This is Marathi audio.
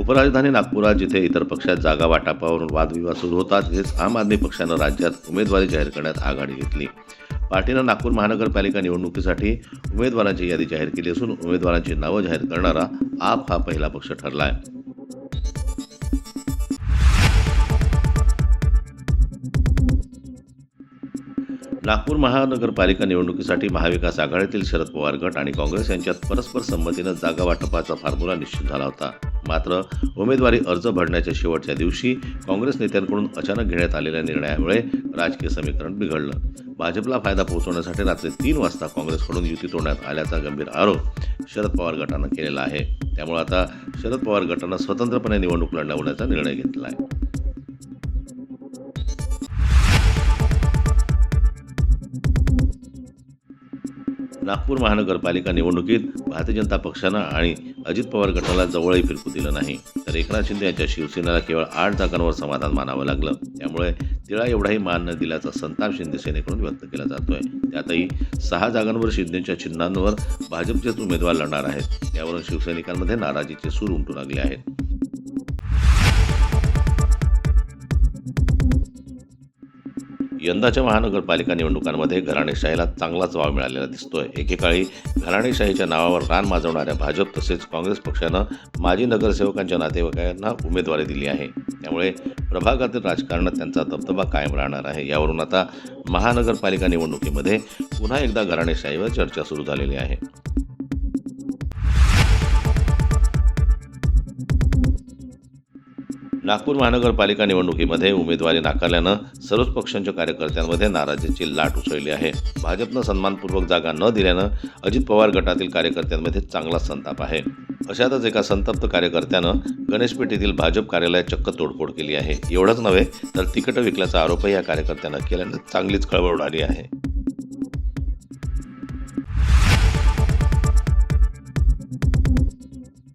उपराजधानी नागपुरात जिथे इतर पक्षात जागा वाटपावरून वादविवाद सुरू होता, तिथेच आम आदमी पक्षानं राज्यात उमेदवारी जाहीर करण्यात आघाडी घेतली. पार्टीनं नागपूर महानगरपालिका निवडणुकीसाठी उमेदवारांची यादी जाहीर केली असून उमेदवारांची नावं जाहीर करणारा आप हा पहिला पक्ष ठरला आहे. नागपूर महानगरपालिका निवडणुकीसाठी महाविकास आघाडीतील शरद पवार गट आणि काँग्रेस यांच्यात परस्पर संमतीनं जागा वाटपाचा फॉर्म्युला निश्चित झाला होता. मात्र उमेदवारी अर्ज भरण्याच्या शेवटच्या दिवशी काँग्रेस नेत्यांकडून अचानक घेण्यात आलेल्या निर्णयामुळे राजकीय समीकरण बिघडलं. भाजपला फायदा पोहोचवण्यासाठी रात्री 3 वाजता काँग्रेसकडून युती तोडण्यात आल्याचा गंभीर आरोप शरद पवार गटानं केलेला आहे. त्यामुळे आता शरद पवार गटानं स्वतंत्रपणे निवडणूक लढवण्याचा निर्णय घेतला आहे. नागपूर महानगरपालिका निवडणुकीत भारतीय जनता पक्षानं आणि अजित पवार गटाला जवळही फिरकू दिलं नाही, तर एकनाथ शिंदे यांच्या शिवसेनेला केवळ 8 जागांवर समाधान मानावं लागलं. त्यामुळे तिळा एवढाही मान न दिल्याचा संताप शिंदे सेनेकडून व्यक्त केला जातोय. त्यातही 6 जागांवर शिंदेच्या चिन्हांवर भाजपचेच उमेदवार लढणार आहेत. यावरून शिवसैनिकांमध्ये नाराजीचे सूर उमटू लागले आहेत. यंदाच्या महानगरपालिका निवडणुकांमध्ये घराणेशाहीला चांगलाच वाव मिळालेला दिसतोय. एकेकाळी घराणेशाहीच्या नावावर रान माजवणाऱ्या भाजप तसेच काँग्रेस पक्षानं माजी नगरसेवकांच्या नातेवाईकांना उमेदवारी दिली आहे. त्यामुळे प्रभागातील राजकारणात त्यांचा दबदबा कायम राहणार आहे. यावरून आता महानगरपालिका निवडणुकीमध्ये पुन्हा एकदा घराणेशाहीवर चर्चा सुरू झालेली आहे. नागपूर महानगरपालिका निवडणुकीमध्ये उमेदवारी नाकारल्यानं सर्वच पक्षांच्या कार्यकर्त्यांमध्ये नाराजीची लाट उसळली आहे. भाजपनं सन्मानपूर्वक जागा न दिल्यानं अजित पवार गटातील कार्यकर्त्यांमध्ये चांगला संताप आहे. अशातच एका संतप्त कार्यकर्त्यानं गणेशपेठ येथील भाजप कार्यालयात चक्क तोडफोड केली आहे. एवढंच नव्हे तर तिकीट विकल्याचा आरोपही या कार्यकर्त्यानं केल्यानं चांगलीच खळबळ उडाली आहे.